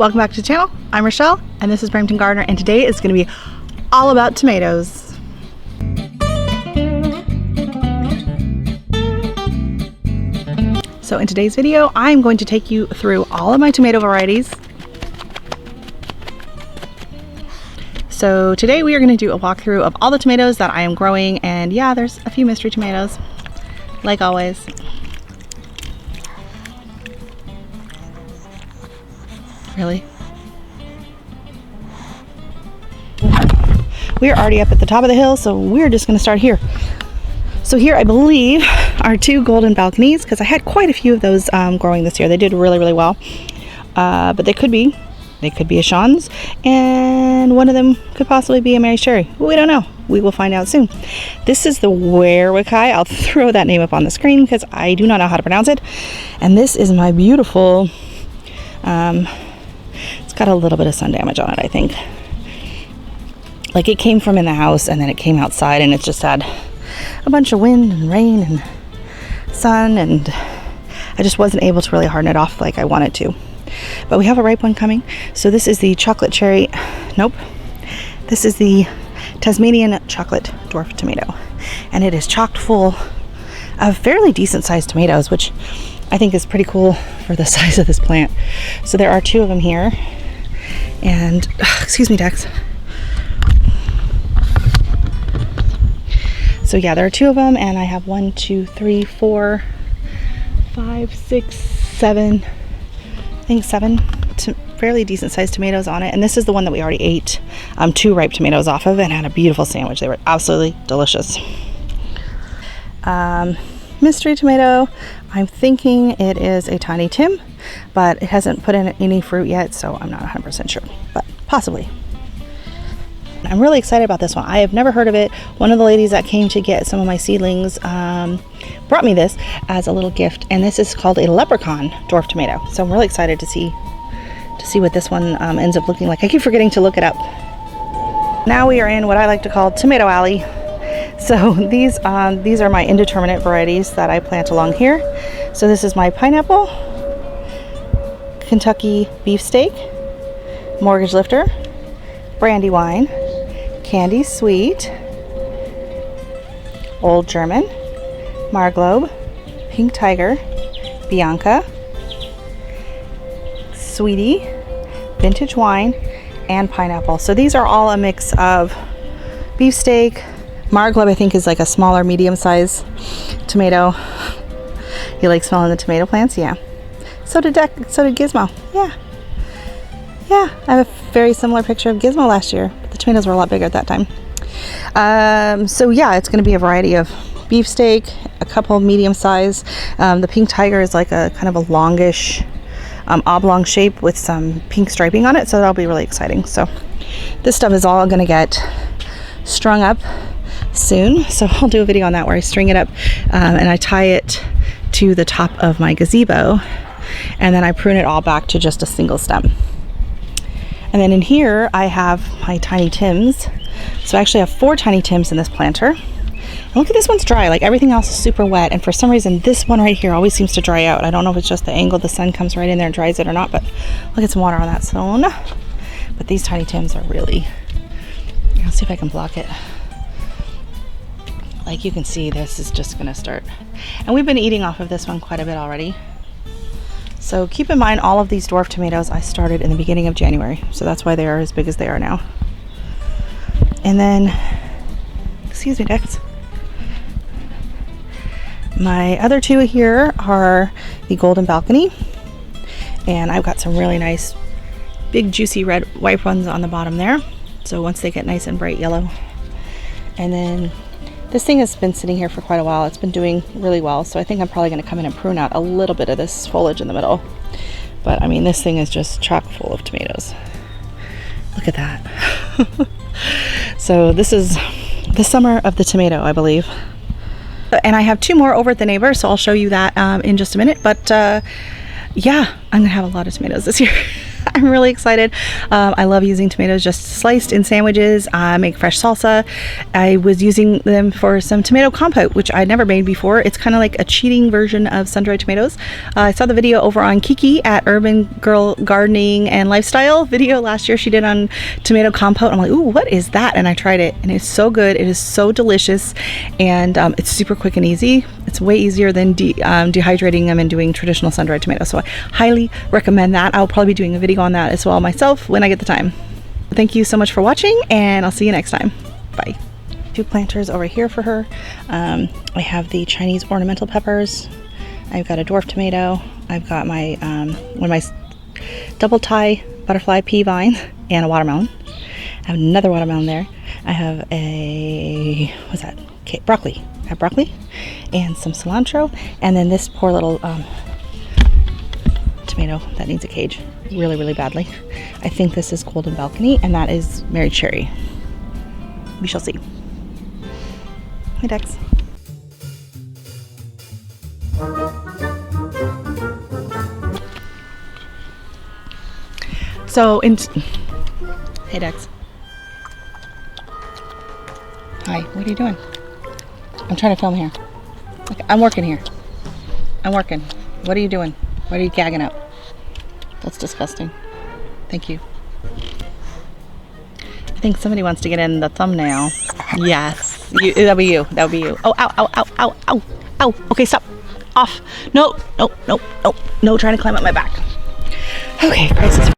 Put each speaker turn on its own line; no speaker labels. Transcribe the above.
Welcome back to the channel. I'm Rochelle and this is Brampton Gardener, and today is going to be all about tomatoes. So in today's video, I'm going to take you through all of my tomato varieties. So today we are going to do a walkthrough of all the tomatoes that I am growing, and yeah, there's a few mystery tomatoes, like always. Really? We're already up at the top of the hill, so we're just going to start here. So here I believe are two golden balconies, because I had quite a few of those growing this year. They did really well, but they could be a Sean's, and one of them could possibly be a Mary Cherry. We don't know. We will find out soon. This is the Werewickai. I'll throw that name up on the screen because I do not know how to pronounce it. And this is my beautiful, it's got a little bit of sun damage on it, I think. Like it came from in the house and then it came outside, and it just had a bunch of wind and rain and sun, and I just wasn't able to really harden it off like I wanted to. But we have a ripe one coming. So this is the chocolate cherry, nope. This is the Tasmanian chocolate dwarf tomato. And it is chocked full of fairly decent sized tomatoes, which I think is pretty cool for the size of this plant. So there are two of them here. And, excuse me, Dex. So yeah, there are two of them, and I have 1, 2, 3, 4, 5, 6, 7, I think 7 fairly decent sized tomatoes on it. And this is the one that we already ate 2 ripe tomatoes off of and had a beautiful sandwich. They were absolutely delicious. Mystery tomato, I'm thinking it is a Tiny Tim, but it hasn't put in any fruit yet, so I'm not 100% sure, but possibly. I'm really excited about this one. I have never heard of it. One of the ladies that came to get some of my seedlings brought me this as a little gift, and this is called a leprechaun dwarf tomato. So I'm really excited to see what this one ends up looking like. I keep forgetting to look it up. Now we are in what I like to call Tomato Alley. So these are my indeterminate varieties that I plant along here. So this is my pineapple, Kentucky beefsteak, mortgage lifter, Brandywine, Candy Sweet, Old German, Marglobe, Pink Tiger, Bianca, Sweetie, Vintage Wine, and Pineapple. So these are all a mix of beefsteak. Marglobe, I think, is like a smaller, medium-sized tomato. You like smelling the tomato plants? Yeah. So did Gizmo. Yeah. I have a very similar picture of Gizmo last year, but the tomatoes were a lot bigger at that time. So yeah, it's going to be a variety of beefsteak, a couple medium size. The Pink Tiger is like a kind of a longish, oblong shape with some pink striping on it, so that'll be really exciting. So this stuff is all going to get strung up soon, so I'll do a video on that where I string it up and I tie it to the top of my gazebo, and then I prune it all back to just a single stem. And then in here I have my Tiny Tims. So I actually have 4 Tiny Tims in this planter. And look at this one's dry. Like everything else is super wet, and for some reason this one right here always seems to dry out. I don't know if it's just the angle the sun comes right in there and dries it or not, but look at some water on that stone. But these Tiny Tims are really, I'll see if I can block it. Like you can see, this is just gonna start. And we've been eating off of this one quite a bit already. So keep in mind, all of these dwarf tomatoes I started in the beginning of January. So that's why they are as big as they are now. And then, excuse me, Dex. My other two here are the golden balcony. And I've got some really nice, big, juicy red ripe ones on the bottom there. So once they get nice and bright yellow. And then this thing has been sitting here for quite a while. It's been doing really well, so I think I'm probably going to come in and prune out a little bit of this foliage in the middle. But I mean, this thing is just chock full of tomatoes. Look at that. So this is the summer of the tomato, I believe. And I have 2 more over at the neighbor, so I'll show you that in just a minute. But yeah, I'm going to have a lot of tomatoes this year. I'm really excited. I love using tomatoes just sliced in sandwiches. I make fresh salsa. I was using them for some tomato compote, which I'd never made before. It's kind of like a cheating version of sun-dried tomatoes. I saw the video over on Kiki at Urban Girl Gardening and Lifestyle video last year she did on tomato compote. I'm like, ooh, what is that? And I tried it, and it's so good. It is so delicious, and it's super quick and easy. It's way easier than dehydrating them and doing traditional sun-dried tomatoes. So I highly recommend that. I'll probably be doing a video on that as well myself when I get the time. Thank you so much for watching, and I'll see you next time. Bye. 2 planters over here for her. I have the Chinese ornamental peppers. I've got a dwarf tomato. I've got my one of my double tie butterfly pea vine and a watermelon. I have another watermelon there. I have a, what's that? Okay, broccoli. I have broccoli and some cilantro, and then this poor little tomato that needs a cage really, really badly. I think this is golden balcony, and that is Mary Cherry. We shall see. Hey, Dex. So hey, Dex. Hi, what are you doing? I'm trying to film here. Okay, I'm working here. I'm working. What are you doing? What are you gagging up? That's disgusting. Thank you. I think somebody wants to get in the thumbnail. Yes. That'll be you. That'll be you. Oh, ow, ow, ow, ow, ow, ow. Okay, stop. Off. No, no, no, no. No, trying to climb up my back. Okay, crisis.